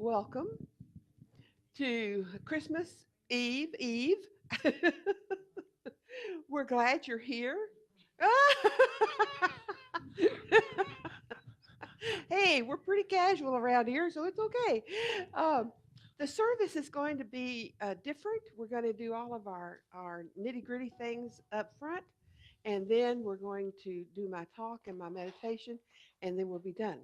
welcome to Christmas Eve. We're glad you're here. Hey, we're pretty casual around here, so it's okay. Um, the service is going to be different. We're going to do all of our nitty gritty things up front, and then we're going to do my talk and my meditation, and then we'll be done.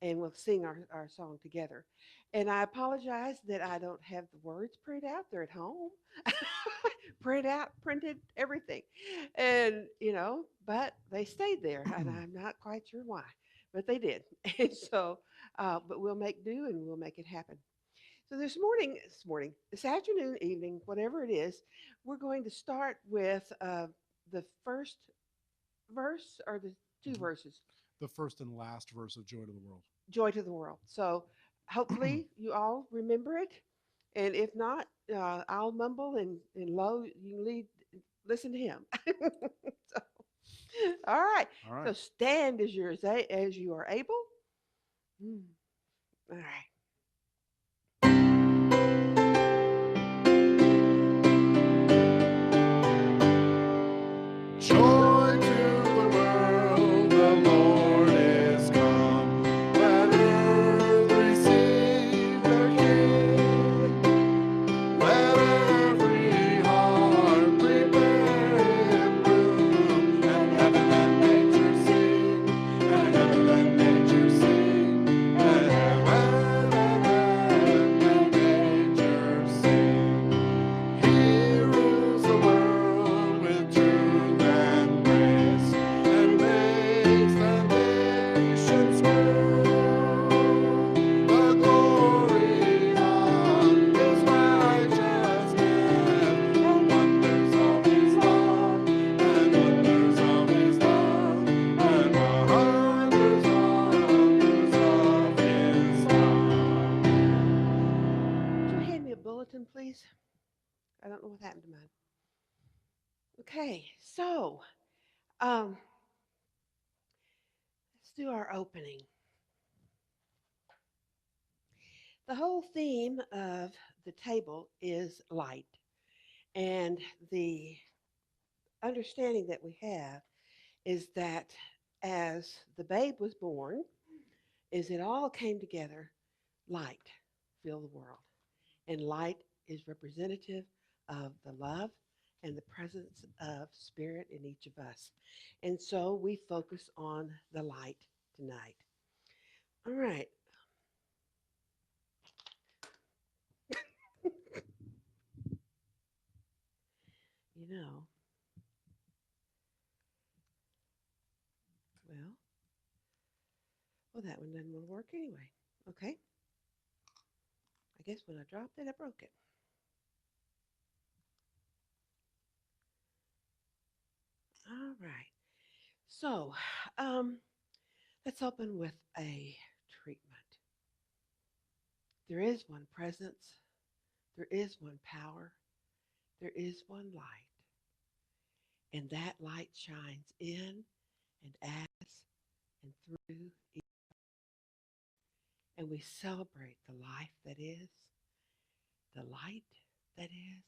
And we'll sing our song together. And I apologize that I don't have the words printed out. They're at home. Printed everything. But they stayed there, and I'm not quite sure why, but they did. And so, but we'll make do and we'll make it happen. So this afternoon, evening, whatever it is, we're going to start with the first verse or the two Mhm. verses. The first and last verse of Joy to the World. Joy to the world. So hopefully you all remember it. And if not, I'll mumble and low. You can listen to him. So, all right. All right. So stand as you are able. Hmm. All right. Joy to the world, the Lord is come. Let earth receive their King. Let every heart prepare Him room. And heaven and nature sing. And heaven and nature sing. And heaven and nature sing. He rules the world with truth and grace, and makes the nations grow. The glory of His righteousness, and wonders of His love, and wonders of His love, and wonders of His love. Would you hand me a bulletin, please? I don't know what happened to mine. Okay. So let's do our opening. The whole theme of the table is light. And the understanding that we have is that as the babe was born, is it all came together, light filled the world. And light is representative of the love and the presence of spirit in each of us. And so we focus on the light tonight. All right. You know, well, that one doesn't want to work anyway. Okay. I guess when I dropped it, I broke it. All right. So, um, let's open with a treatment. There is one presence, there is one power, there is one light, and that light shines in and at us and through, and we celebrate the life that is, the light that is,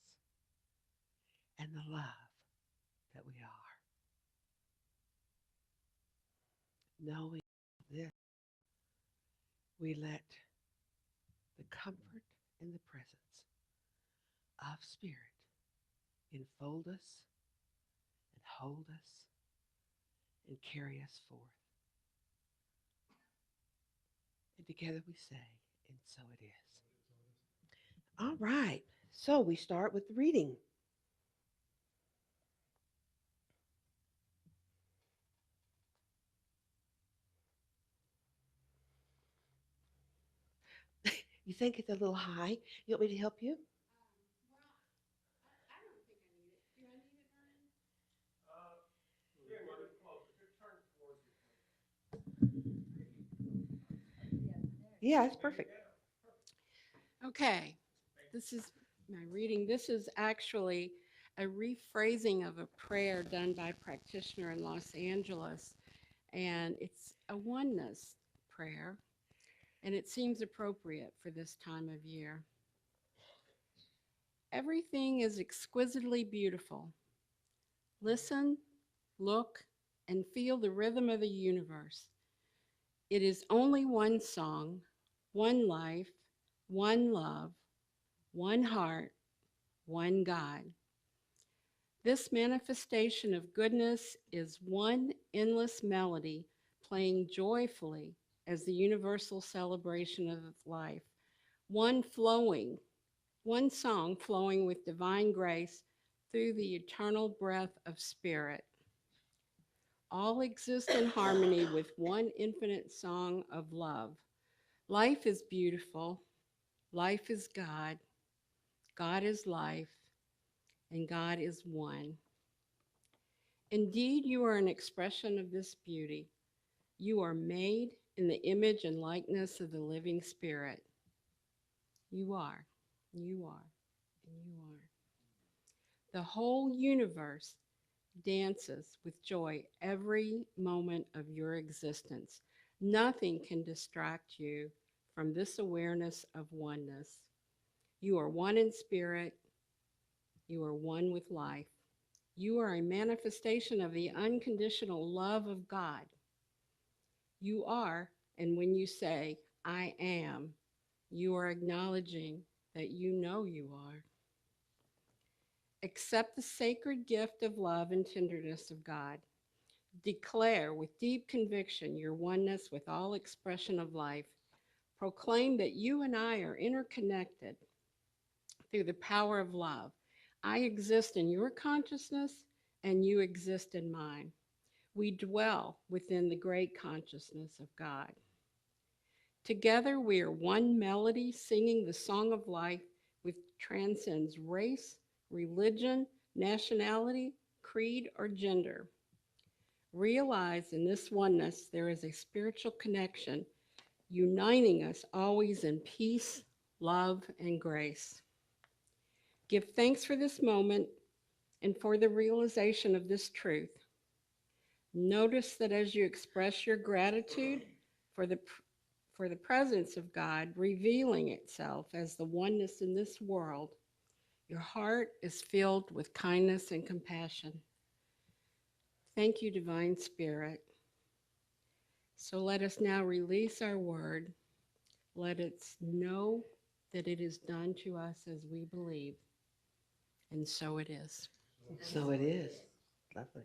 and the love that we are. Knowing this, we let the comfort and the presence of Spirit enfold us and hold us and carry us forth. And together we say, and so it is. All right. So we start with the reading. You think it's a little high? You want me to help you? Yeah, it's perfect. Okay, this is my reading. This is actually a rephrasing of a prayer done by a practitioner in Los Angeles, and it's a oneness prayer. and it seems appropriate for this time of year. Everything is exquisitely beautiful. Listen, look, and feel the rhythm of the universe. It is only one song, one life, one love, one heart, one God. This manifestation of goodness is one endless melody playing joyfully as the universal celebration of life, one song flowing with divine grace through the eternal breath of spirit. All exist in harmony with one infinite song of love. Life is beautiful. Life is God. God is life. And God is one. Indeed, you are an expression of this beauty. You are made in the image and likeness of the living Spirit. You are, you are, and you are. The whole universe dances with joy every moment of your existence. Nothing can distract you from this awareness of oneness. You are one in spirit. You are one with life. You are a manifestation of the unconditional love of God. You are, and when you say, I am, you are acknowledging that you know you are. Accept the sacred gift of love and tenderness of God. Declare with deep conviction your oneness with all expression of life. Proclaim that you and I are interconnected through the power of love. I exist in your consciousness and you exist in mine. We dwell within the great consciousness of God. Together we are one melody singing the song of life which transcends race, religion, nationality, creed, or gender. Realize in this oneness there is a spiritual connection uniting us always in peace, love, and grace. Give thanks for this moment and for the realization of this truth. Notice that as you express your gratitude for the presence of God revealing itself as the oneness in this world, your heart is filled with kindness and compassion. Thank you, Divine Spirit. So let us now release our word. Let us know that it is done to us as we believe. And so it is. So it is. Lovely.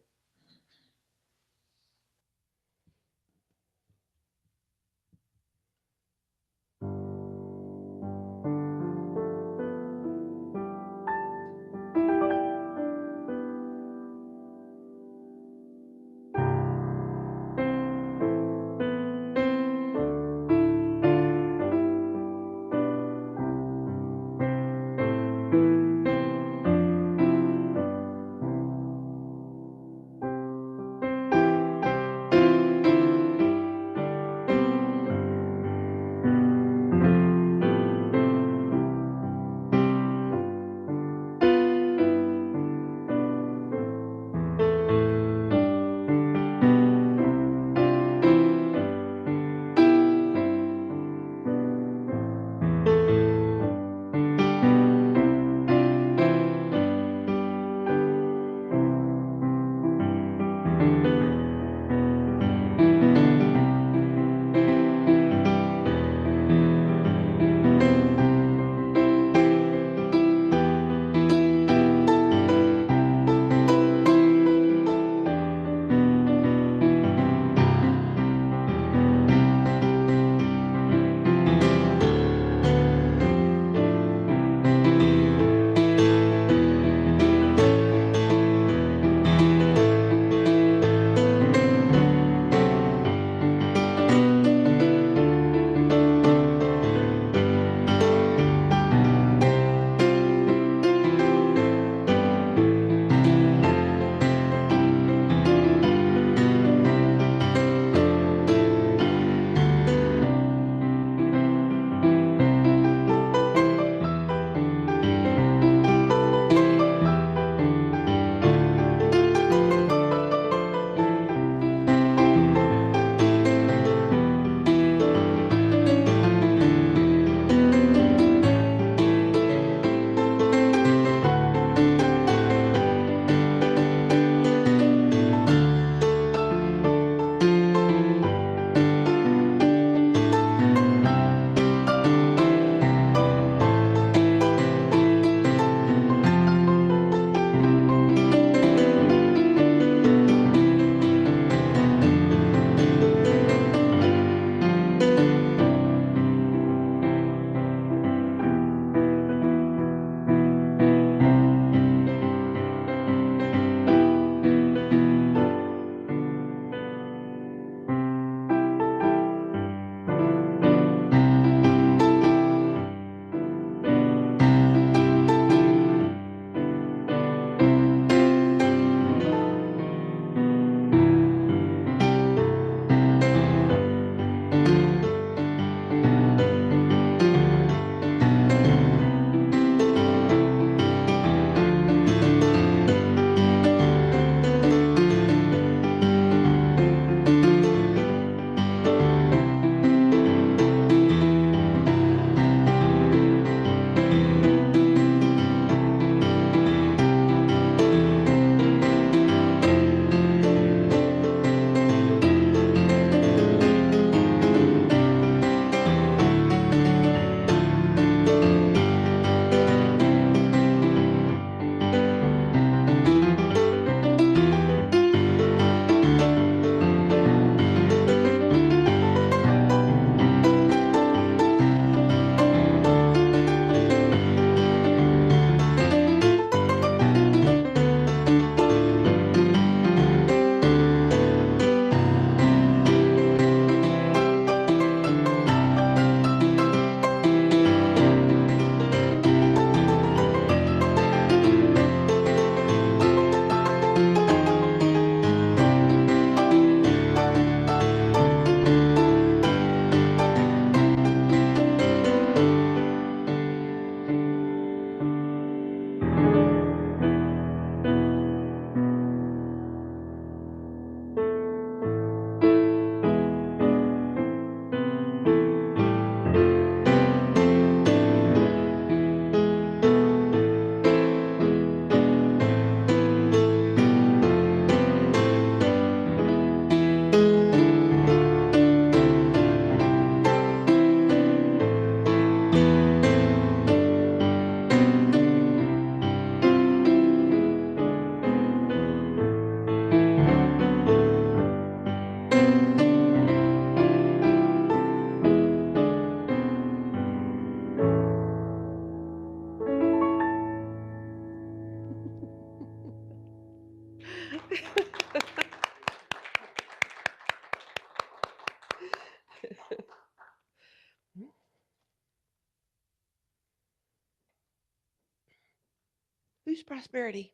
Who's prosperity?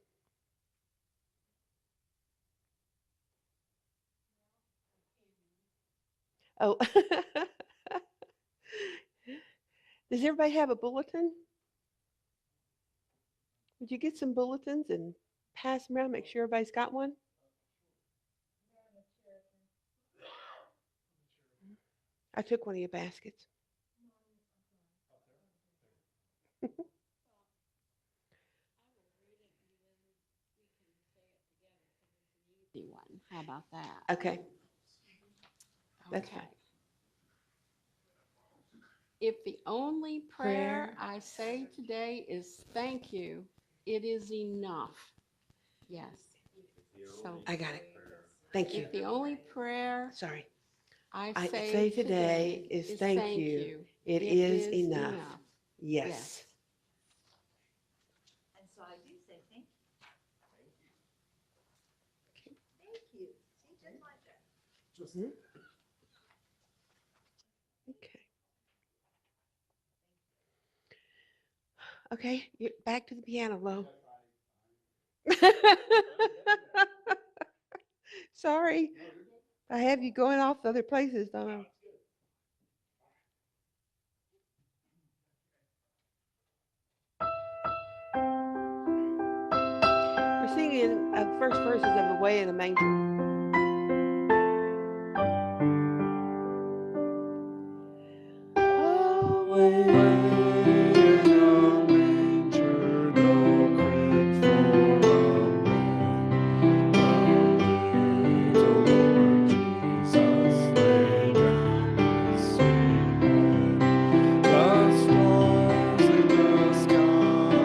Oh, does everybody have a bulletin? Would you get some bulletins and pass them around? Make sure everybody's got one. I took one of your baskets. Easy one. How about that? Okay, that's Okay. fine. If the only prayer Prayer. I say today is thank you, it is enough. Yes. So I got it. Thank you. if the only prayer Sorry. I I say say today today is is thank thank you. you, It it is is enough. enough. Yes. Yes. Mhm. Okay. Okay. Back to the piano, Lo. Sorry. I have you going off other places, don't I? We're singing first verses of Away in a Manger. Away Away. in a manger, no crib for a man. The little Lord Jesus lay down his sweet head. The stars in the sky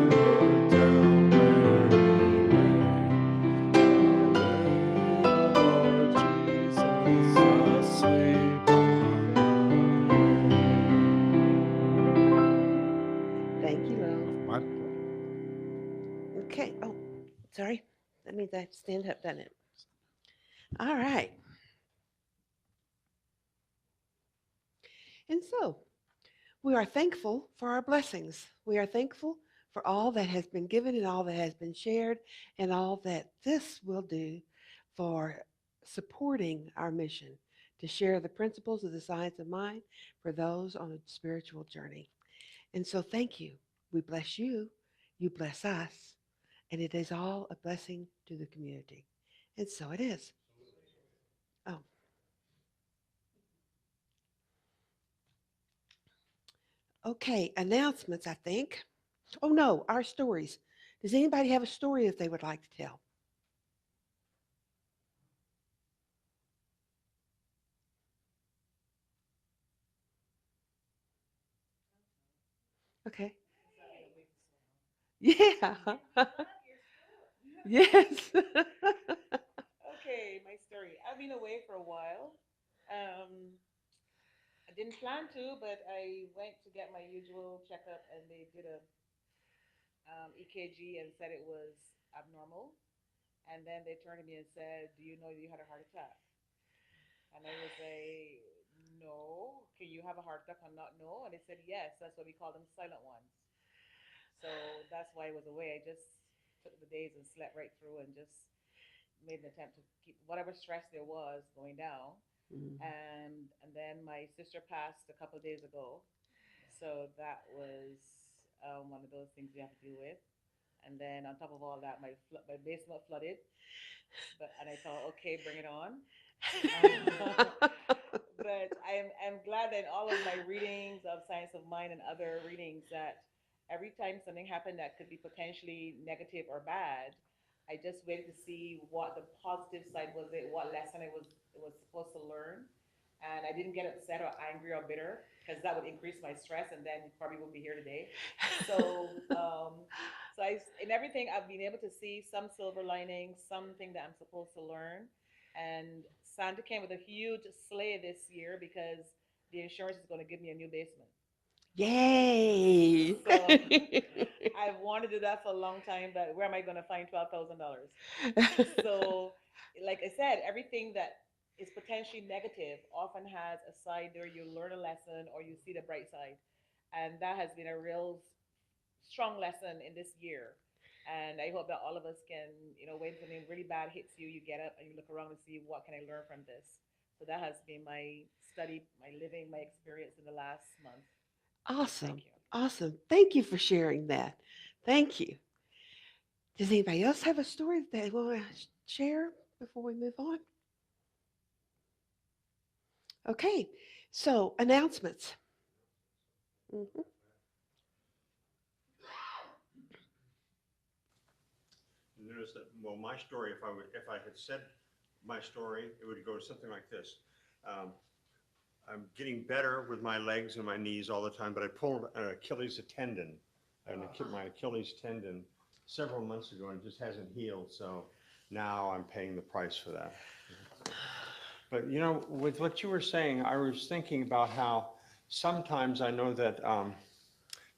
looked down where he lay. Away, the Lord Jesus asleep on a Thank you, Lo. hay. My pleasure. Okay. Oh, sorry. That means I have to stand up, doesn't it? All right. And so we are thankful for our blessings. We are thankful for all that has been given and all that has been shared and all that this will do for supporting our mission to share the principles of the science of mind for those on a spiritual journey. And so thank you. We bless you. You bless us. And it is all a blessing to the community. And so it is. Oh, okay. Announcements, I think. Oh, no, our stories. Does anybody have a story that they would like to tell? Okay. Yeah. Yes. Okay, my story. I've been away for a while. Um, I didn't plan to, but I went to get my usual checkup, and they did a EKG and said it was abnormal. And then they turned to me and said, "Do you know you had a heart attack?" And I was like, "No. Can you have a heart attack and not know?" And they said, "Yes. That's why we call them silent ones." So that's why I was away. I just took the days and slept right through and just made an attempt to keep whatever stress there was going down. Mm. And then my sister passed a couple of days ago, so that was one of those things we have to deal with. And then on top of all that, my basement flooded, but and I thought, okay, bring it on. But I'm glad that in all of my readings of science of mind and other readings that every time something happened that could be potentially negative or bad, I just waited to see what the positive side was, it what lesson it was supposed to learn, and I didn't get upset or angry or bitter because that would increase my stress and then probably wouldn't be here today. So in everything I've been able to see some silver lining, something that I'm supposed to learn, and Santa came with a huge sleigh this year because the insurance is going to give me a new basement. Yay. So I've wanted to do that for a long time, but where am I going to find $12,000? So, like I said, everything that is potentially negative often has a side where you learn a lesson or you see the bright side. And that has been a real strong lesson in this year. And I hope that all of us can, when something really bad hits you, you get up and you look around and see what can I learn from this. So that has been my study, my living, my experience in the last month. Awesome. Thank you. Awesome. Thank you for sharing that. Thank you. Does anybody else have a story that they want to share before we move on? Okay. So, announcements. Mhm. Notice that, well, my story, if I had said my story, it would go something like this. Um, I'm getting better with my legs and my knees all the time, but I pulled an Achilles tendon, my Achilles tendon several months ago, and it just hasn't healed. So now I'm paying the price for that. But with what you were saying, I was thinking about how sometimes I know that,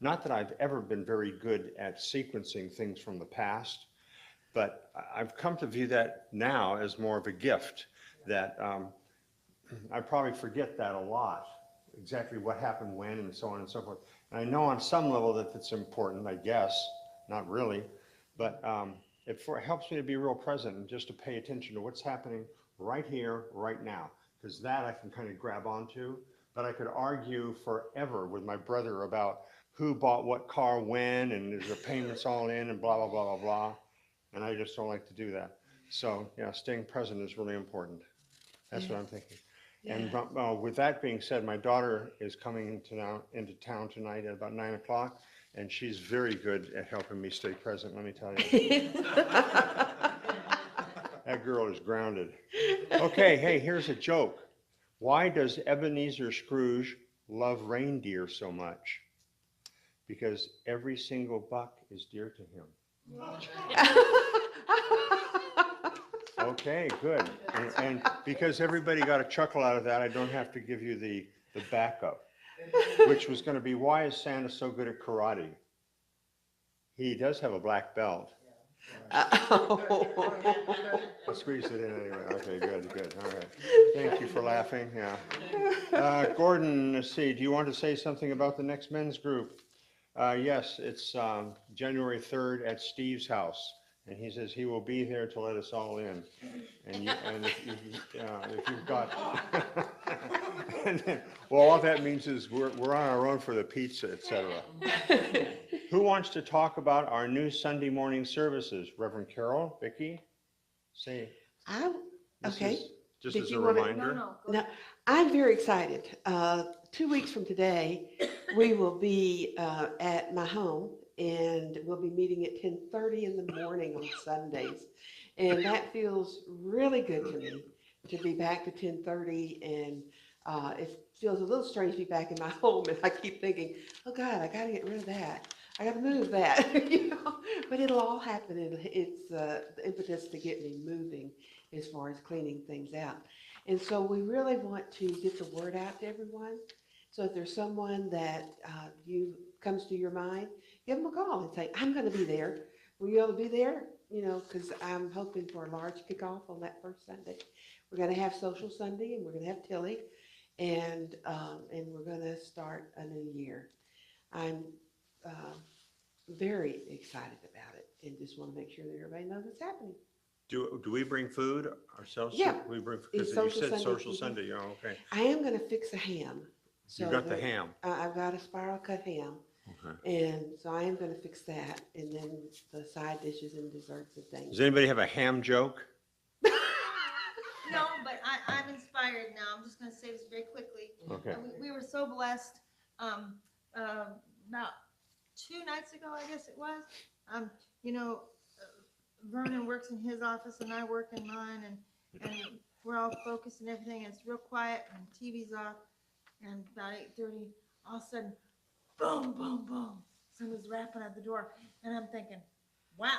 not that I've ever been very good at sequencing things from the past, but I've come to view that now as more of a gift, that I probably forget that a lot, exactly what happened when and so on and so forth. And I know on some level that it's important, I guess, not really, but helps me to be real present and just to pay attention to what's happening right here, right now, because that I can kind of grab onto. But I could argue forever with my brother about who bought what car when, and there's the payments all in, and blah, blah, blah, blah, blah. And I just don't like to do that. So, yeah, staying present is really important. That's what I'm thinking. And Yeah. with that being said, my daughter is coming into town tonight at about 9 o'clock, and she's very good at helping me stay present, let me tell you. That girl is grounded. Okay, hey, here's a joke. Why does Ebenezer Scrooge love reindeer so much? Because every single buck is dear to him. Okay, good. And because everybody got a chuckle out of that, I don't have to give you the backup, which was going to be, why is Santa so good at karate? He does have a black belt. I squeezed it in anyway. Okay, good. All right. Thank you for laughing. Yeah. Gordon, let's see. Do you want to say something about the next men's group? Yes, it's January 3rd at Steve's house, and he says he will be there to let us all in. And if you've got, and then, well, all that means is we're on our own for the pizza, etc. Who wants to talk about our new Sunday morning services? Reverend Carol, Vicki, say. I, This okay. is just Did as a you want to? reminder. No, I'm very excited. 2 weeks from today, we will be at my home, and we'll be meeting at 10:30 in the morning on Sundays, and that feels really good to me to be back to 10:30, and it feels a little strange to be back in my home, and I keep thinking, oh God, I got to get rid of that. I got to move that, But it'll all happen, and it's the impetus to get me moving as far as cleaning things out. And so we really want to get the word out to everyone. So if there's someone that you comes to your mind, give them a call and say, I'm going to be there. Will you able to be there? Because I'm hoping for a large kickoff on that first Sunday. We're going to have social Sunday, and we're going to have Tilly, and we're going to start a new year. I'm uh, very excited about it, and just want to make sure that everybody knows what's happening. Do we bring food ourselves? Yeah, We bring, it's because you social said Sunday. social Mhm. Sunday, yeah, okay. I am going to fix a ham. You So got the ham. I've got a spiral cut ham, Okay. and so I am going to fix that, and then the side dishes and desserts and things. Does anybody have a ham joke? No, but I'm inspired now. I'm just gonna say this very quickly. Okay. We were so blessed, about 2 nights ago, I guess it was. Um, you know, Vernon works in his office and I work in mine, and we're all focused and everything, and it's real quiet and TV's off, and about 8:30, all of a sudden, boom, boom, boom, somebody's rapping at the door, and I'm thinking, wow.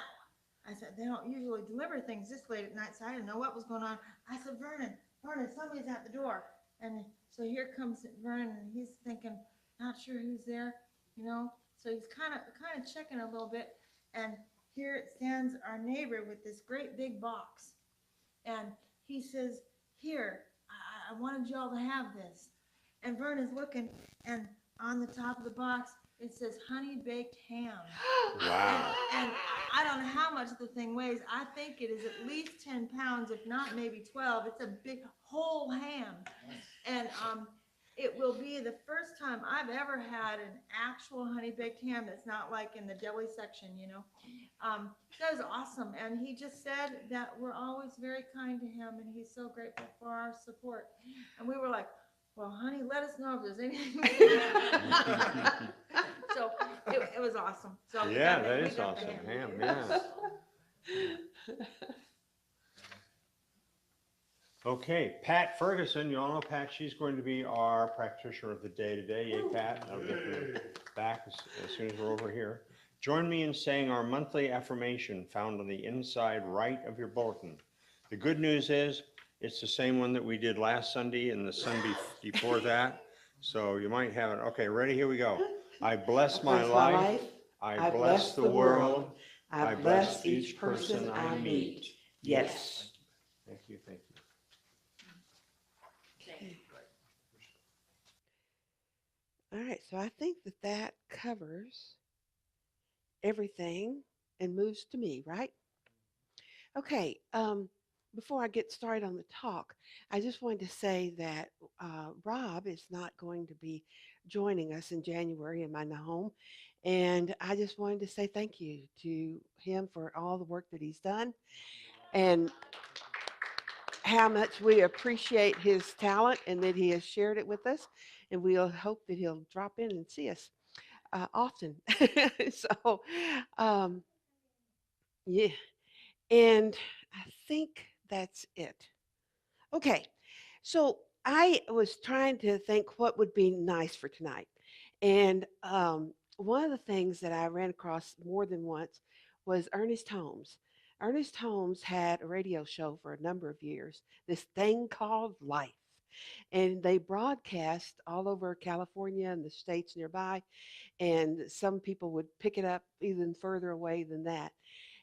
I said, they don't usually deliver things this late at night, so I didn't know what was going on. I said, Vernon, somebody's at the door. And so here comes Vernon, and he's thinking, not sure who's there, So he's kind of checking a little bit, and here stands our neighbor with this great big box, and he says, here, I wanted y'all to have this. And Vernon's looking, and on the top of the box It says honey baked ham. Wow. And I don't know how much the thing weighs. I think it is at least 10 pounds, if not maybe 12. It's a big whole ham. And it will be the first time I've ever had an actual honey baked ham that's not like in the deli section, you know. That was awesome. And he just said that we're always very kind to him and he's so grateful for our support. And we were like, well, honey, let us know if there's anything. So it was awesome. So we Yeah, got that we is got the awesome. ham. Ham, yeah. Okay, Pat Ferguson, you all know Pat, she's going to be our practitioner of the day today. Yay, Pat. I'll get her back as soon as we're over here. Join me in saying our monthly affirmation found on the inside right of your bulletin. The good news is it's the same one that we did last Sunday and the Sunday before that. So you might have it. Okay, ready? Here we go. I bless my life. I bless the world. I bless each person I meet. Yes. Thank you, thank you. All right, so I think that that covers everything and moves to me, right? Okay, before I get started on the talk, I just wanted to say that Rob is not going to be joining us in January in my home. And I just wanted to say thank you to him for all the work that he's done and how much we appreciate his talent and that he has shared it with us. And we'll hope that he'll drop in and see us often. So, um, yeah. And I think that's it. Okay. So I was trying to think what would be nice for tonight. And one of the things that I ran across more than once was Ernest Holmes. Ernest Holmes had a radio show for a number of years, this thing called Life. And they broadcast all over California and the states nearby. And some people would pick it up even further away than that.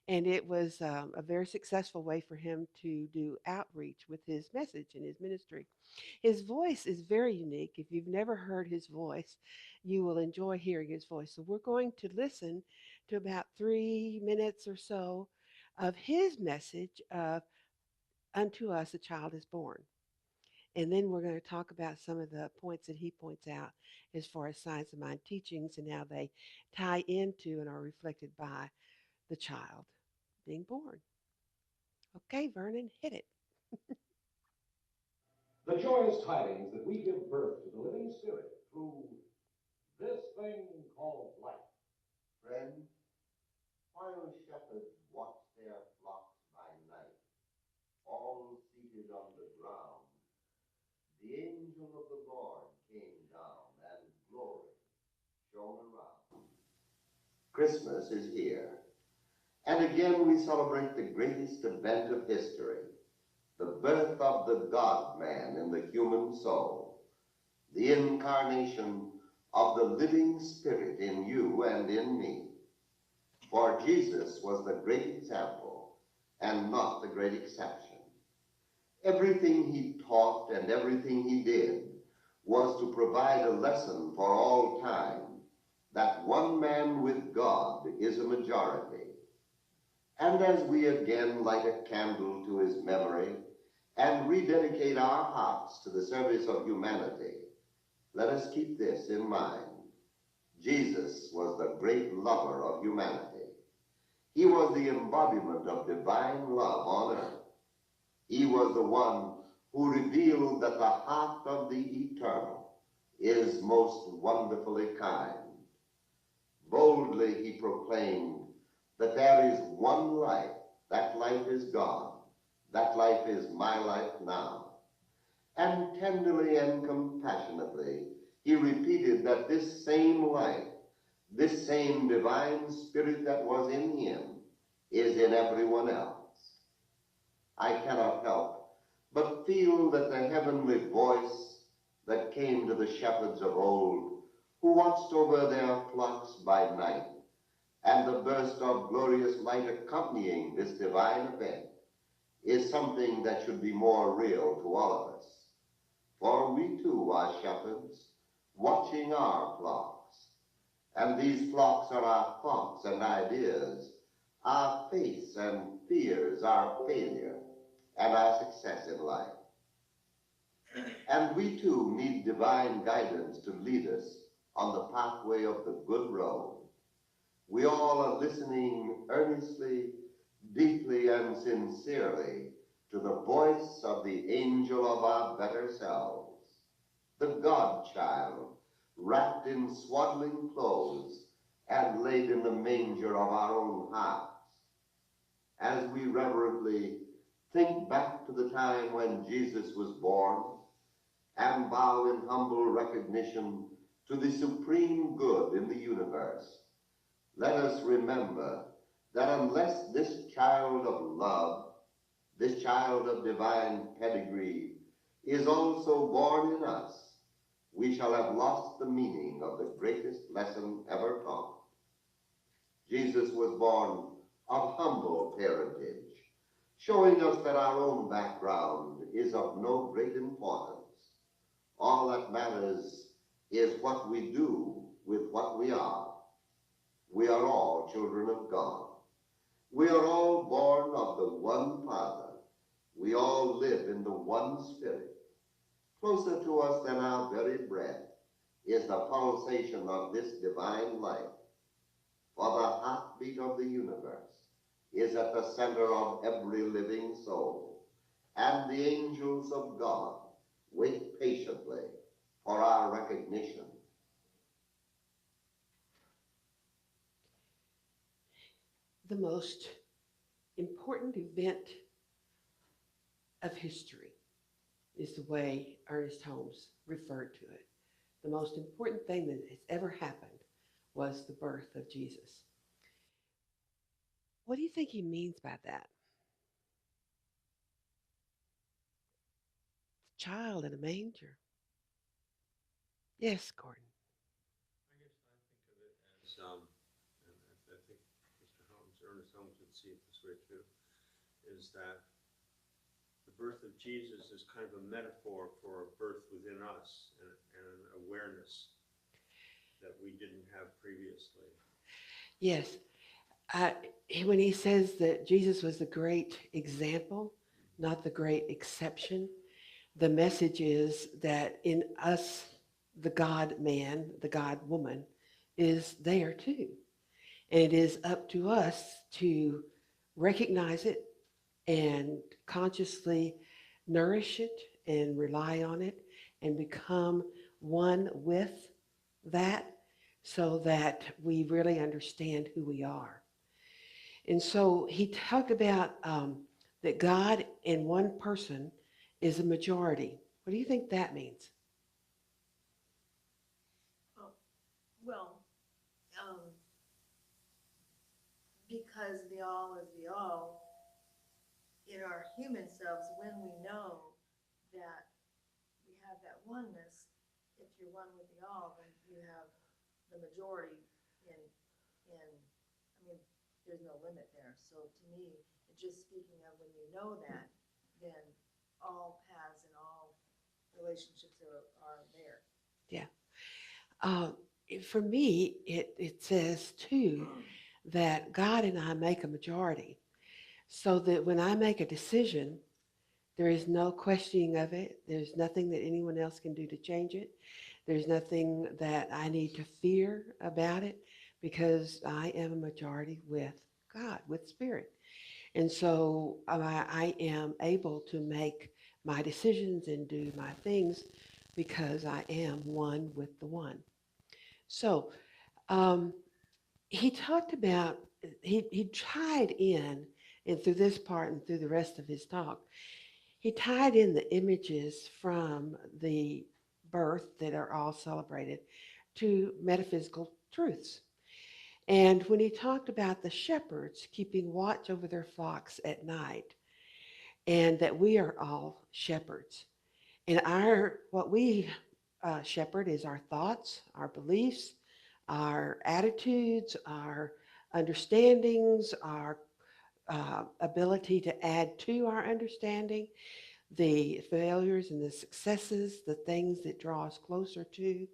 And it was a very successful way for him to do outreach with his message and his ministry. His voice is very unique. If you've never heard his voice, you will enjoy hearing his voice. So we're going to listen to about 3 minutes or so of his message of Unto Us a Child is Born. And then we're going to talk about some of the points that he points out as far as science of mind teachings and how they tie into and are reflected by the child being born. Okay, Vernon, hit it. The joyous tidings that we give birth to the living spirit through this thing called life. Friend, while shepherds watch their flocks by night, all seated on the ground, the angel of the Lord came down, and glory shone around. Christmas is here, and again we celebrate the greatest event of history, the birth of the God-man in the human soul, the incarnation of the living spirit in you and in me. For Jesus was the great example and not the great exception. Everything he taught and everything he did was to provide a lesson for all time that one man with God is a majority. And as we again light a candle to his memory and rededicate our hearts to the service of humanity, let us keep this in mind. Jesus was the great lover of humanity. He was the embodiment of divine love on earth. He was the one who revealed that the heart of the eternal is most wonderfully kind. Boldly he proclaimed that there is one life. That life is God. That life is my life now. And tenderly and compassionately, he repeated that this same life, this same divine spirit that was in him, is in everyone else. I cannot help but feel that the heavenly voice that came to the shepherds of old, who watched over their flocks by night, and the burst of glorious light accompanying this divine event, is something that should be more real to all of us. For we too are shepherds, watching our flocks. And these flocks are our thoughts and ideas, our faiths and fears, our failure, and our success in life. And we too need divine guidance to lead us on the pathway of the good road. We all are listening earnestly, deeply, and sincerely to the voice of the angel of our better selves, the God-child, wrapped in swaddling clothes and laid in the manger of our own hearts. As we reverently think back to the time when Jesus was born and bow in humble recognition to the supreme good in the universe, let us remember that unless this child of love, this child of divine pedigree, is also born in us, we shall have lost the meaning of the greatest lesson ever taught. Jesus was born of humble parentage, showing us that our own background is of no great importance. All that matters is what we do with what we are. We are all children of God. We are all born of the one Father. We all live in the one Spirit. Closer to us than our very breath is the pulsation of this divine life. For the heartbeat of the universe is at the center of every living soul, and the angels of God wait patiently for our recognition. The most important event of history is the way Ernest Holmes referred to it. The most important thing that has ever happened was the birth of Jesus. What do you think he means by that? Child in a manger. Yes, Gordon. I guess I think of it as, and I think Mr. Holmes, Ernest Holmes would see it this way too, is that the birth of Jesus is kind of a metaphor for a birth within us and an awareness that we didn't have previously. Yes. Uh, when he says that Jesus was the great example, not the great exception, the message is that in us, the God man, the God woman, is there too. And it is up to us to recognize it and consciously nourish it and rely on it and become one with that so that we really understand who we are. And so he talked about that God in one person is a majority. What do you think that means? Oh, well, um, because the all is the all, in our human selves, when we know that we have that oneness, if you're one with the all, then you have the majority in, I mean, there's no limit there. So to me, it's just speaking of when you know that, then all paths and all relationships are there. Yeah. Uh, for me, it says too that God and I make a majority so that when I make a decision, there is no questioning of it. There's nothing that anyone else can do to change it. There's nothing that I need to fear about it because I am a majority with God, with Spirit. And so I am able to make my decisions and do my things because I am one with the one. So um, he talked about, he tied in, and through this part and through the rest of his talk, he tied in the images from the birth that are all celebrated to metaphysical truths. And when he talked about the shepherds keeping watch over their flocks at night, and that we are all shepherds, and our what we shepherd is our thoughts, our beliefs, our attitudes, our understandings, our ability to add to our understanding, the failures and the successes, the things that draw us closer to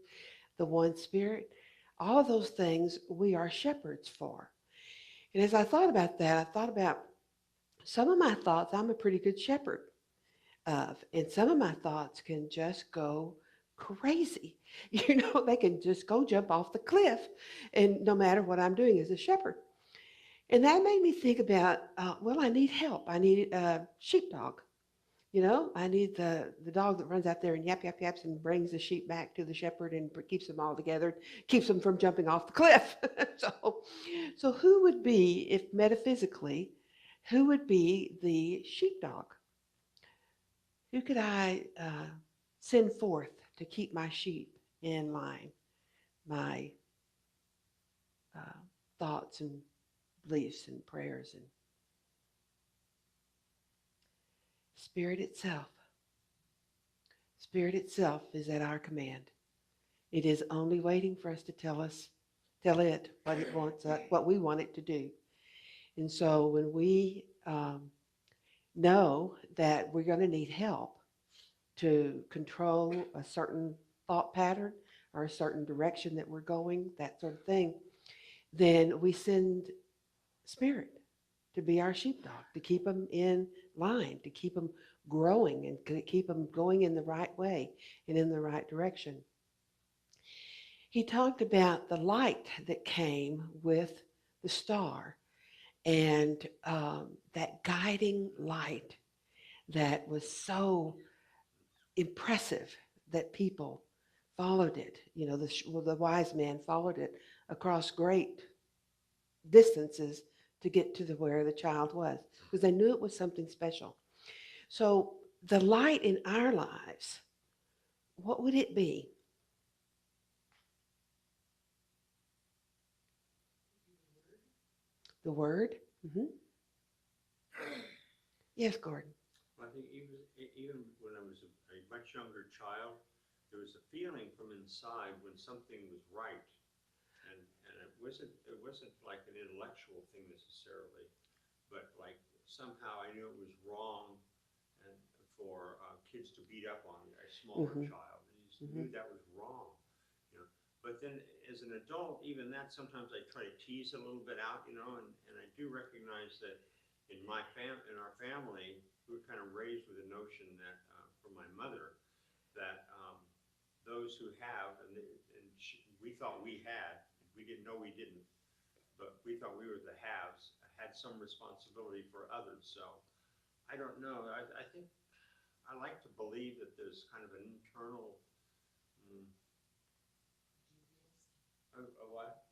the one spirit. All of those things we are shepherds for. And as I thought about that, I thought about some of my thoughts I'm a pretty good shepherd of, and some of my thoughts can just go crazy. They can just go jump off the cliff, and no matter what I'm doing as a shepherd. And that made me think about, well, I need help. I need a sheepdog. I need the dog that runs out there and yap yap yaps and brings the sheep back to the shepherd and keeps them all together, keeps them from jumping off the cliff. so, so who would be, if metaphysically, who would be the sheepdog? Who could I send forth to keep my sheep in line, my uh, thoughts and beliefs and prayers and Spirit itself? Spirit itself is at our command. It is only waiting for us to tell it what it wants, what we want it to do. And so when we know that we're going to need help to control a certain thought pattern or a certain direction that we're going, that sort of thing, then we send Spirit to be our sheepdog, to keep them in line, to keep them growing and to keep them going in the right way and in the right direction. He talked about the light that came with the star and that guiding light that was so impressive that people followed it. The wise man followed it across great distances to get to where the child was because they knew it was something special. So the light in our lives, what would it be? The word? Hmm. Yes, Gordon. I think even when I was a much younger child, there was a feeling from inside when something was right, and it wasn't like an intellectual thing necessarily, but like somehow I knew it was wrong, and for kids to beat up on a smaller Hmm. child, and you just Hmm. knew that was wrong, you know. But then as an adult, even that sometimes I try to tease it a little bit out, and I do recognize that in our family, we were kind of raised with the notion that from my mother that those who have we thought we had, we didn't know we didn't, but we thought we were the haves, had some responsibility for others. So I don't know. I think I like to believe that there's kind of an internal, mm, a what?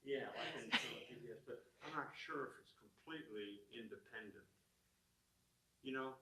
Yeah, like an internal GPS, but I'm not sure if it's completely independent. You know,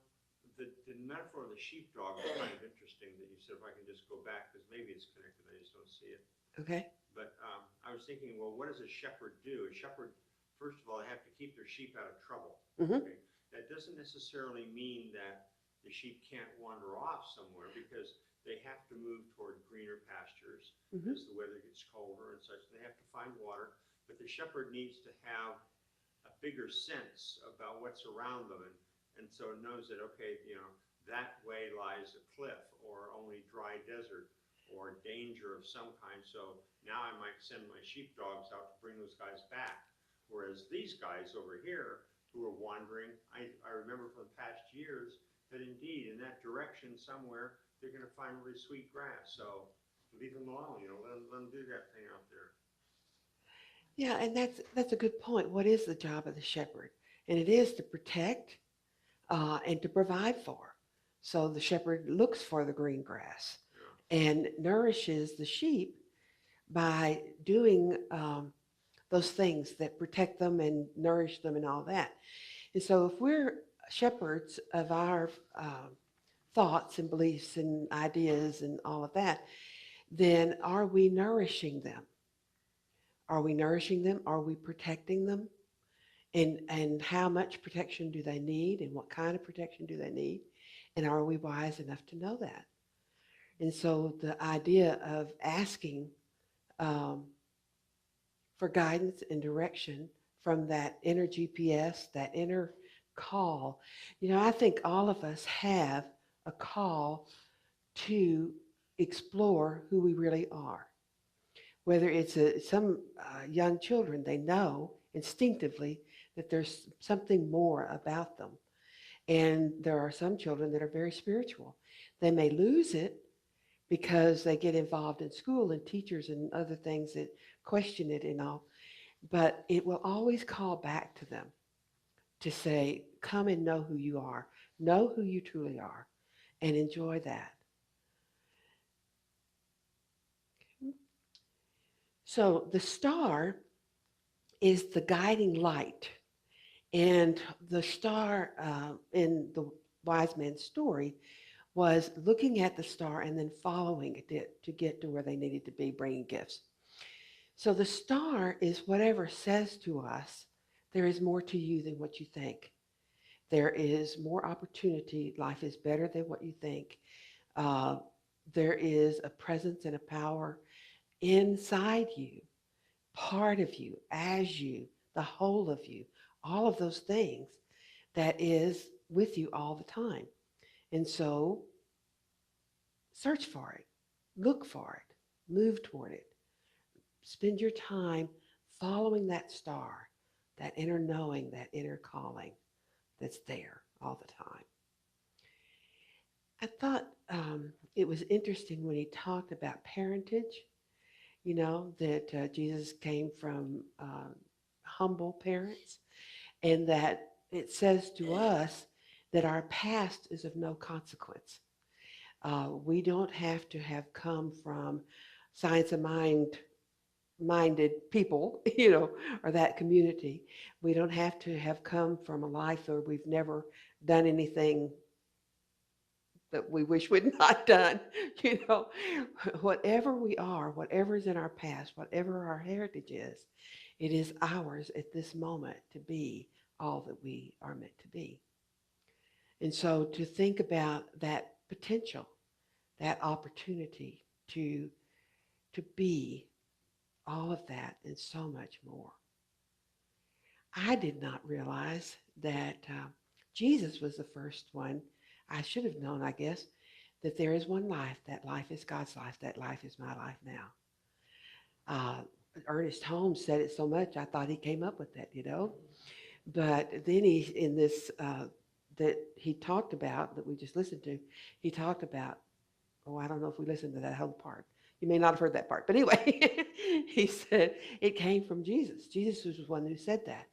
the metaphor of the sheepdog is kind of interesting that you said if I can just go back, because maybe it's connected, I just don't see it. Okay. But I was thinking, well, what does a shepherd do? A shepherd, first of all, they have to keep their sheep out of trouble. Hmm. Okay? That doesn't necessarily mean that the sheep can't wander off somewhere because they have to move toward greener pastures Hmm. as the weather gets colder and such. They have to find water, but the shepherd needs to have a bigger sense about what's around them, and so it knows that, okay, that way lies a cliff or only dry desert or danger of some kind. So now I might send my sheepdogs out to bring those guys back. Whereas these guys over here who are wandering, I remember from past years that indeed in that direction somewhere they're going to find really sweet grass. So leave them alone, let them do that thing out there. Yeah, and that's a good point. What is the job of the shepherd? And it is to protect and to provide for. So the shepherd looks for the green grass Yeah. and nourishes the sheep by doing those things that protect them and nourish them and all that. And so if we're shepherds of our thoughts and beliefs and ideas and all of that, then are we nourishing them? Are we nourishing them? Are we protecting them? And how much protection do they need and what kind of protection do they need? And are we wise enough to know that? And so the idea of asking um, for guidance and direction from that inner GPS, that inner call, I think all of us have a call to explore who we really are. Whether it's some young children, they know instinctively that there's something more about them. And there are some children that are very spiritual. They may lose it because they get involved in school and teachers and other things that question it and all, but it will always call back to them to say, come and know who you truly are, and enjoy that. So the star is the guiding light. And the star in the wise man's story was looking at the star and then following it to get to where they needed to be, bringing gifts. So the star is whatever says to us, there is more to you than what you think. There is more opportunity. Life is better than what you think. Uh, there is a presence and a power inside you, part of you, as you, the whole of you, all of those things that is with you all the time. And so search for it, look for it, move toward it. Spend your time following that star, that inner knowing, that inner calling that's there all the time. I thought it was interesting when he talked about parentage, that Jesus came from humble parents, and that it says to us that our past is of no consequence. We don't have to have come from science of mind minded people, or that community. We don't have to have come from a life where we've never done anything that we wish we'd not done. You know, whatever we are, whatever is in our past, whatever our heritage is, it is ours at this moment to be all that we are meant to be. And so to think about that potential, that opportunity to be all of that and so much more. I did not realize that Jesus was the first one. I should have known, I guess, that there is one life. That life is God's life. That life is my life now. Uh, Ernest Holmes said it so much, I thought he came up with that. But then in this, that he talked about, that we just listened to, he talked about, oh, I don't know if we listened to that whole part. You may not have heard that part. But anyway, he said it came from Jesus. Jesus was the one who said that.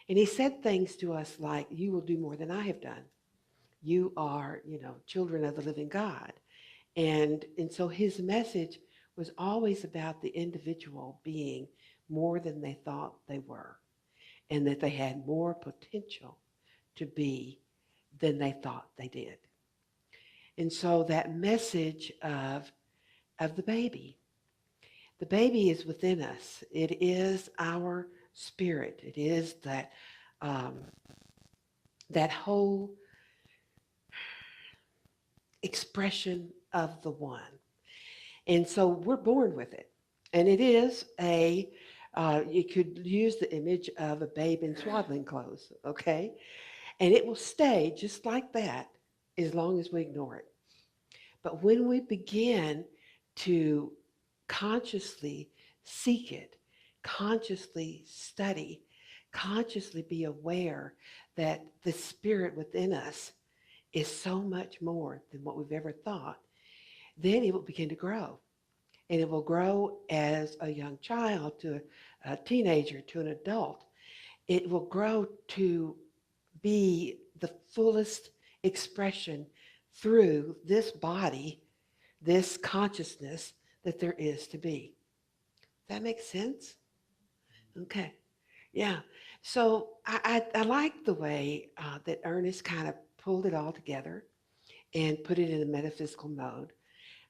And he said things to us like, you will do more than I have done. You are, children of the living God. And so his message was always about the individual being more than they thought they were, and that they had more potential to be than they thought they did. And so that message of the baby is within us. It is our spirit. It is um, that whole expression of the one. And so we're born with it. And it is you could use the image of a babe in swaddling clothes, okay? And it will stay just like that as long as we ignore it. But when we begin to consciously seek it, consciously study, consciously be aware that the spirit within us is so much more than what we've ever thought, then it will begin to grow. And it will grow as a young child to a teenager to an adult. It will grow to be the fullest expression through this body, this consciousness that there is to be. That makes sense? Okay. Yeah. So I like the way that Ernest kind of pulled it all together and put it in a metaphysical mode.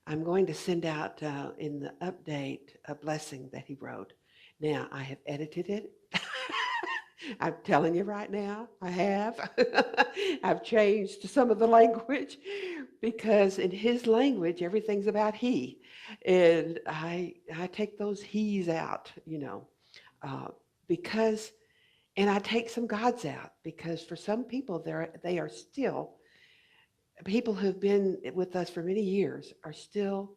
I'm going to send out in the update a blessing that he wrote. Now, I have edited it. I'm telling you right now, I have. I've changed some of the language because in his language, everything's about he. And I take those he's out, uh, because, and I take some gods out because for some people, they are still, people who've been with us for many years are still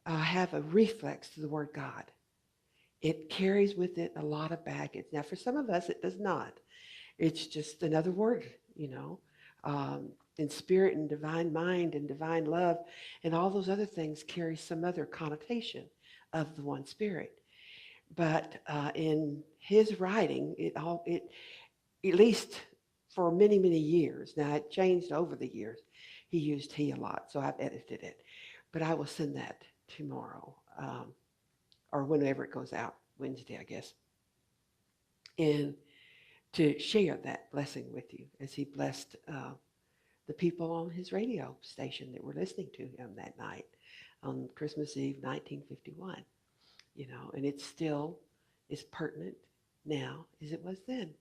have a reflex to the word God. it carries with it a lot of baggage. Now, for some of us, it does not. It's just another word, you know. In spirit and divine mind and divine love and all those other things carry some other connotation of the one spirit. But in his writing, it at least for many, many years. Now it changed over the years. He used he a lot, so I've edited it. But I will send that tomorrow, or whenever it goes out, Wednesday, I guess, and to share that blessing with you as he blessed the people on his radio station that were listening to him that night on Christmas Eve, 1951. You know, and it still is pertinent now as it was then.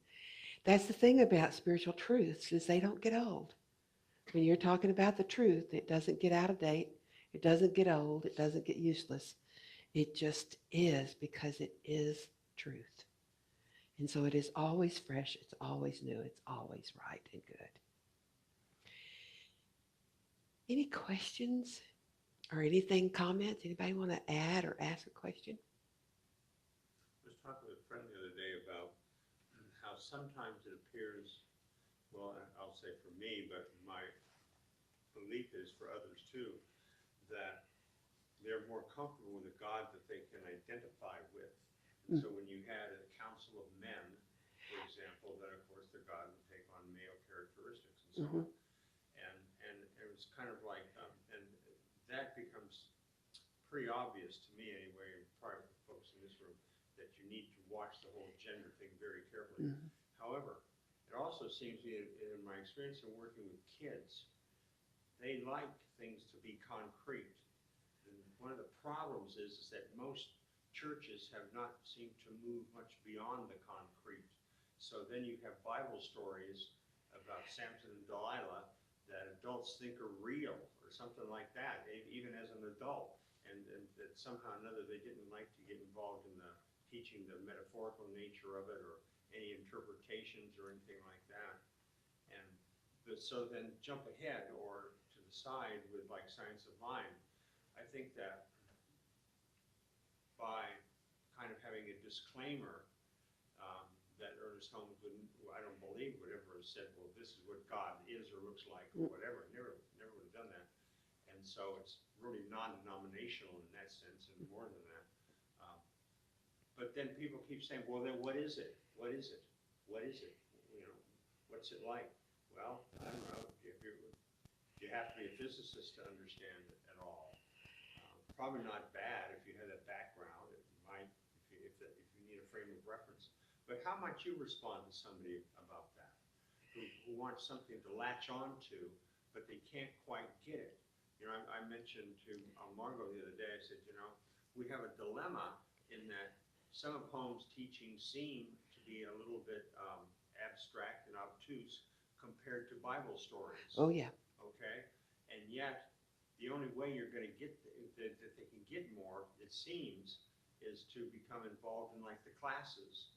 That's the thing about spiritual truths is they don't get old. When you're talking about the truth, it doesn't get out of date. It doesn't get old. It doesn't get useless. It just is because it is truth. And so it is always fresh. It's always new. It's always right and good. Any questions or anything, comments? Anybody want to add or ask a question? I was talking with a friend the other day about how sometimes it appears, well, I'll say for me, but my belief is for others too, that they're more comfortable with a God that they can identify with. And so when you had a council of men, for example, then of course the God would take on male characteristics and so on. And it was kind of like, and that becomes pretty obvious to me anyway, and probably for folks in this room, that you need to watch the whole gender thing very carefully. However, it also seems to me, in my experience in working with kids, they like things to be concrete. And one of the problems is that most churches have not seemed to move much beyond the concrete. So then you have Bible stories about Samson and Delilah that adults think are real or something like that, even as an adult. And that somehow or another they didn't like to get involved in the teaching the metaphorical nature of it or any interpretations or anything like that. And so then jump ahead or to the side with like Science of Mind. I think that by kind of having a disclaimer that Ernest Holmes wouldn't, I don't believe would ever have said, well, this is what God is or looks like or whatever. Never would have done that. And so it's really non-denominational in that sense and more than that. But then people keep saying, well, then what is it? What is it? What is it? You know, what's it like? Well, I don't know. You have to be a physicist to understand it at all. Probably not bad if you had a background. It might, if you need a frame of reference. But how might you respond to somebody about that, who wants something to latch on to, but they can't quite get it? You know, I mentioned to Margot the other day, I said, you know, we have a dilemma in that some of Holmes' teachings seem to be a little bit abstract and obtuse compared to Bible stories. Oh, yeah. Okay? And yet, the only way you're going to get that they can get more, it seems, is to become involved in like the classes.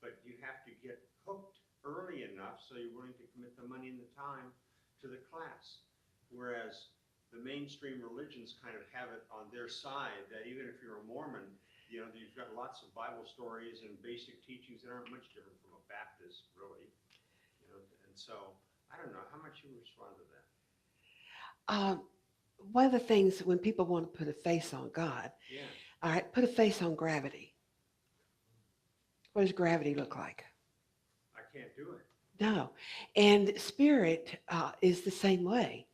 But you have to get hooked early enough so you're willing to commit the money and the time to the class. Whereas the mainstream religions kind of have it on their side that even if you're a Mormon, you know, you've got lots of Bible stories and basic teachings that aren't much different from a Baptist, really. You know, and so I don't know how much you respond to that. One of the things when people want to put a face on God, Yeah. all right, put a face on gravity. What does gravity look like? I can't do it. No. And spirit is the same way.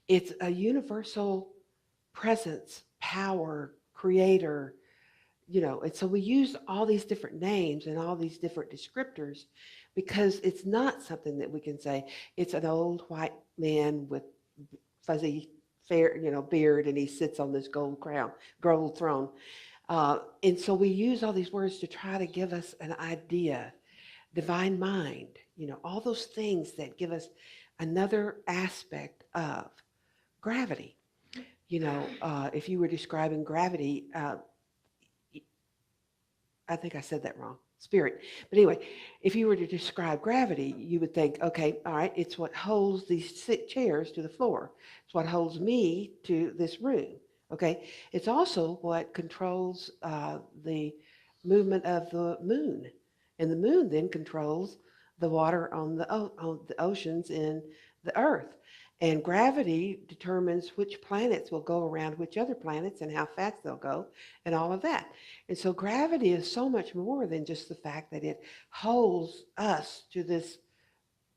It's a universal presence, power, creator, you know. And so we use all these different names and all these different descriptors because it's not something that we can say it's an old white man with fuzzy fair, you know, beard, and he sits on this gold throne. And so we use all these words to try to give us an idea. Divine mind, you know, all those things that give us another aspect of gravity. You know, if you were describing gravity, I think I said that wrong, spirit. But anyway, if you were to describe gravity, you would think, okay, all right, it's what holds these chairs to the floor. It's what holds me to this room. Okay, it's also what controls the movement of the moon. And the moon then controls the water on on the oceans and the earth. And gravity determines which planets will go around which other planets and how fast they'll go and all of that. And so gravity is so much more than just the fact that it holds us to this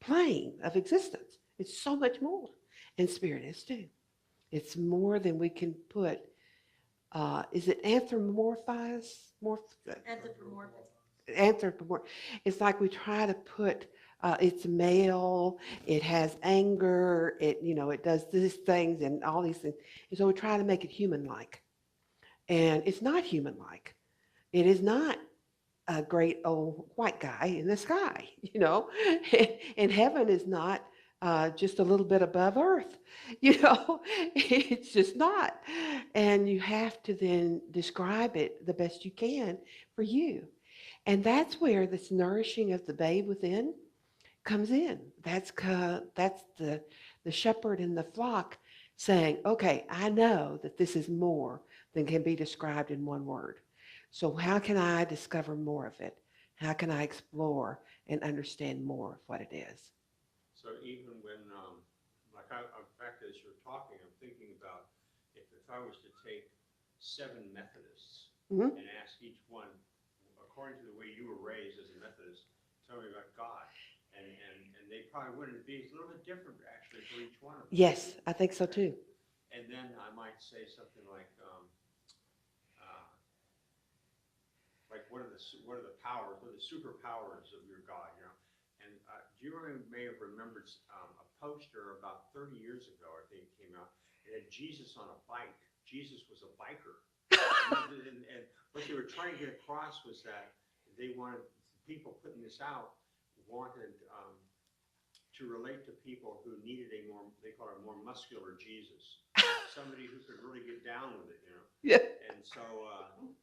plane of existence. It's so much more. And spirit is too. It's more than we can put. Is it anthropomorphize? Anthropomorphic. Anthropomorph. It's like we try to put. It's male. It has anger. It does these things and all these things. And so we try to make it human-like, and it's not human-like. It is not a great old white guy in the sky, and heaven is not just a little bit above earth, it's just not. And you have to then describe it the best you can for you. And that's where this nourishing of the babe within comes in. That's the shepherd in the flock saying, okay, I know that this is more than can be described in one word. So how can I discover more of it? How can I explore and understand more of what it is? So even when, in fact, as you're talking, I'm thinking about if I was to take 7 Methodists Mhm. and ask each one, according to the way you were raised as a Methodist, tell me about God. And they probably wouldn't be, it's a little bit different actually for each one of them. Yes, I think so too. And then I might say something like what are the powers, what are the superpowers of your God, And do you may have remembered a poster about 30 years ago, I think it came out. It had Jesus on a bike. Jesus was a biker. and what they were trying to get across was that they wanted, people putting this out wanted to relate to people who needed they call it a more muscular Jesus. Somebody who could really get down with it. Yeah. And so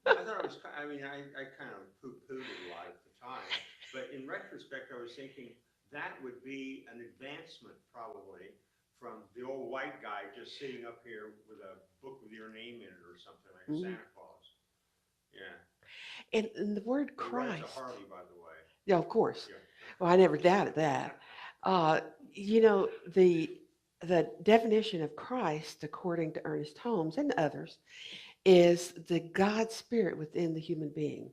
I thought it was, I kind of poo-pooed it a lot at the time. But in retrospect, I was thinking that would be an advancement probably from the old white guy just sitting up here with a book with your name in it or something like Santa Claus. Yeah. And the word He rides Christ. a Harley, by the way. Yeah, of course. Yeah. Well, I never doubted that. The definition of Christ, according to Ernest Holmes and others, is the God spirit within the human being.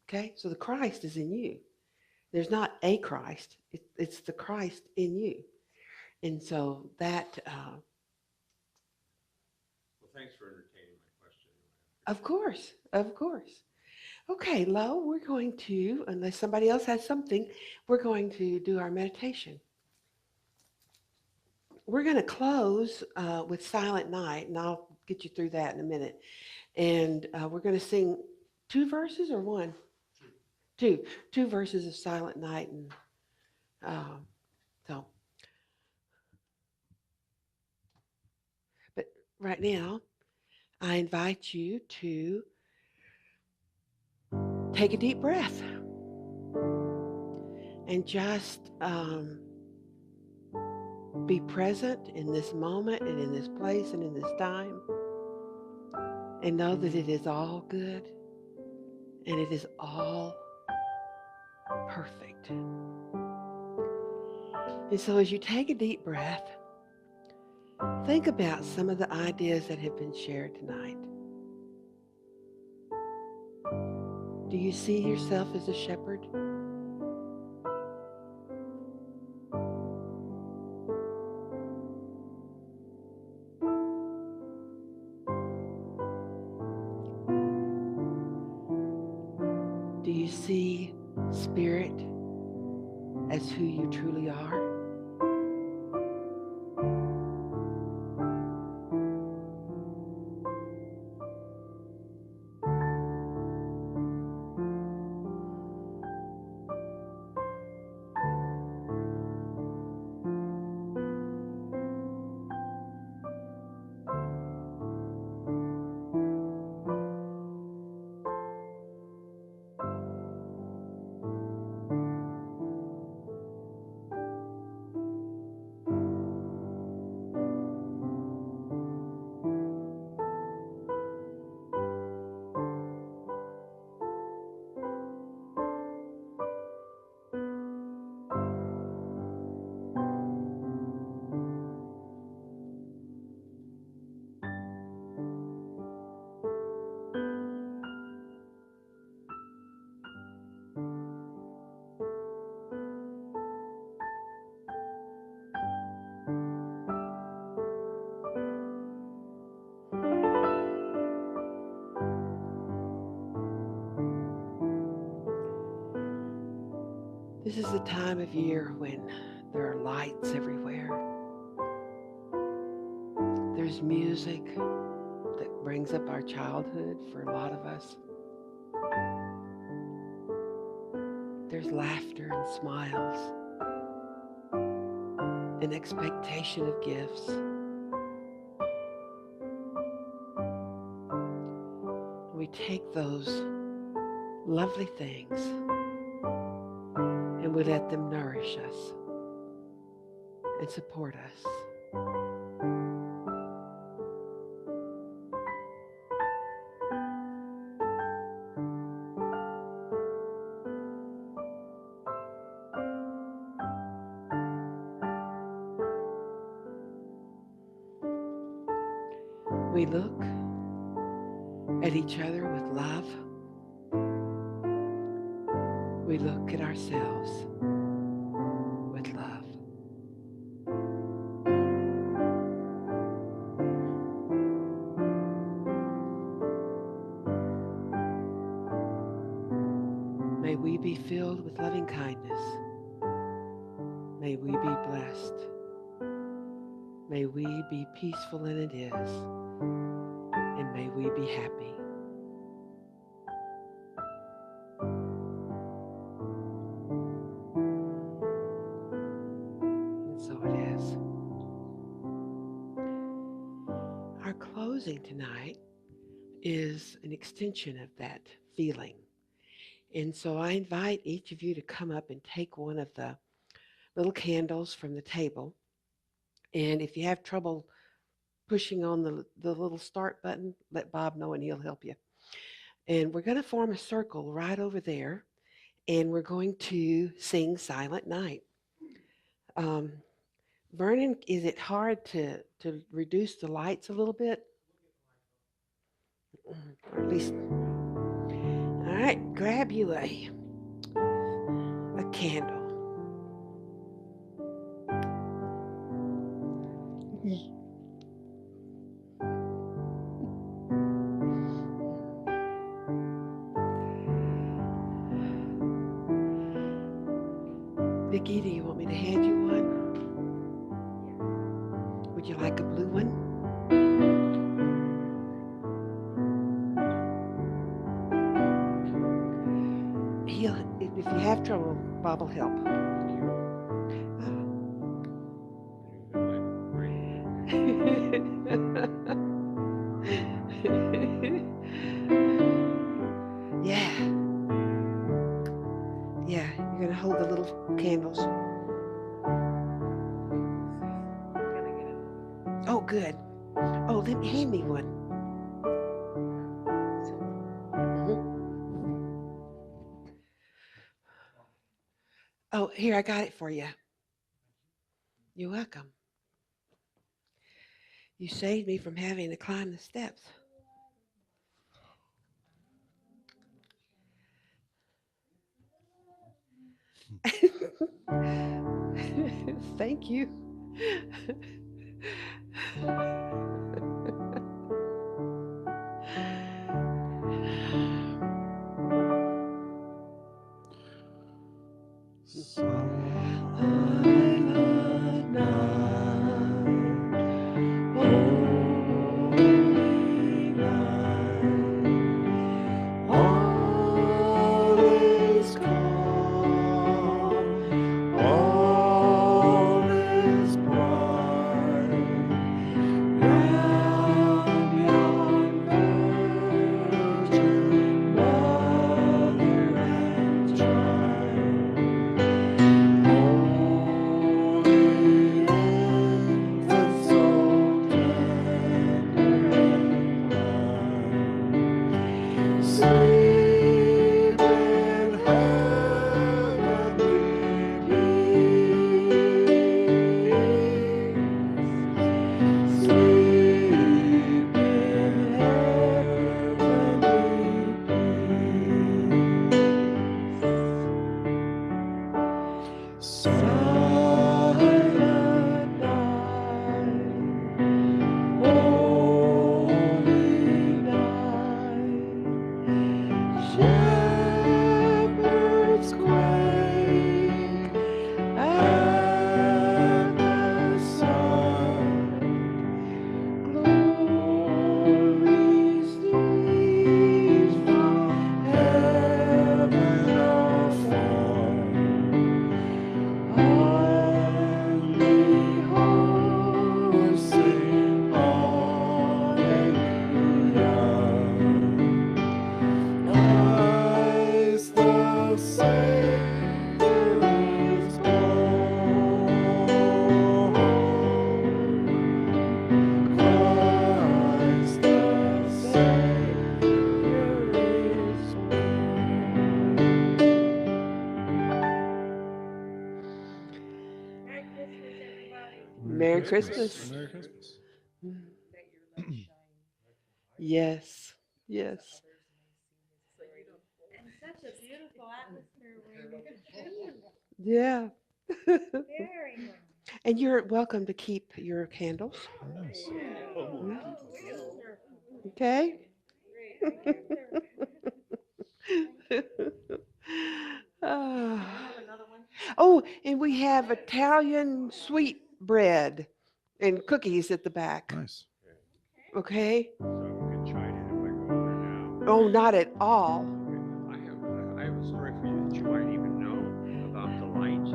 Okay, so the Christ is in you. There's not a Christ; it's the Christ in you. And so that, Well, thanks for entertaining my question. of course, of course. Okay, Lo, we're going to, unless somebody else has something, we're going to do our meditation. We're going to close with Silent Night, and I'll get you through that in a minute. And we're going to sing 2 verses or 1? 2 verses of Silent Night. And so, but right now, I invite you to take a deep breath and just be present in this moment and in this place and in this time, and know that it is all good and it is all perfect. And so as you take a deep breath, think about some of the ideas that have been shared tonight. Do you see yourself as a shepherd? Do you see spirit as who you truly are? This is the time of year when there are lights everywhere. There's music that brings up our childhood for a lot of us. There's laughter and smiles, an expectation of gifts. We take those lovely things and we let them nourish us and support us. We look at each other with love. We look at ourselves with love. May we be filled with loving kindness. May we be blessed. May we be peaceful in it is. And may we be happy. And so it is. Our closing tonight is an extension of that feeling. And so I invite each of you to come up and take one of the little candles from the table. And if you have trouble pushing on the little start button, let Bob know and he'll help you. And we're going to form a circle right over there. And we're going to sing Silent Night. Vernon, is it hard to reduce the lights a little bit? Or at least, all right, grab you a candle. Vicki, do you want me to hand you one? Would you like a blue one? If you have trouble, Bob will help. Yeah. Yeah, you're going to hold the little candles. Oh, good. Oh, hand me one. Oh, here, I got it for you. You're welcome. You saved me from having to climb the steps. Thank you. Silent night, holy night, all is calm, all is bright, round yon virgin mother and child. Silent night, holy night, shepherds quail Christmas. Merry Christmas. Mm. Let your light shine. Yes. Yes. So others may see his glory. And such a beautiful atmosphere where Yeah. very nice. And you're welcome to keep your candles. Nice. Mm. Wonderful. Okay. Ah. Have another one? Oh, and we have Italian sweet bread and cookies at the back. Nice. Okay. So I won't get chided if I go over now. Oh, not at all. I have a story for you that you might even know about the light.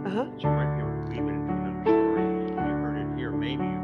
Uh huh. That you might be able to weave it into another story. You heard it here. Maybe you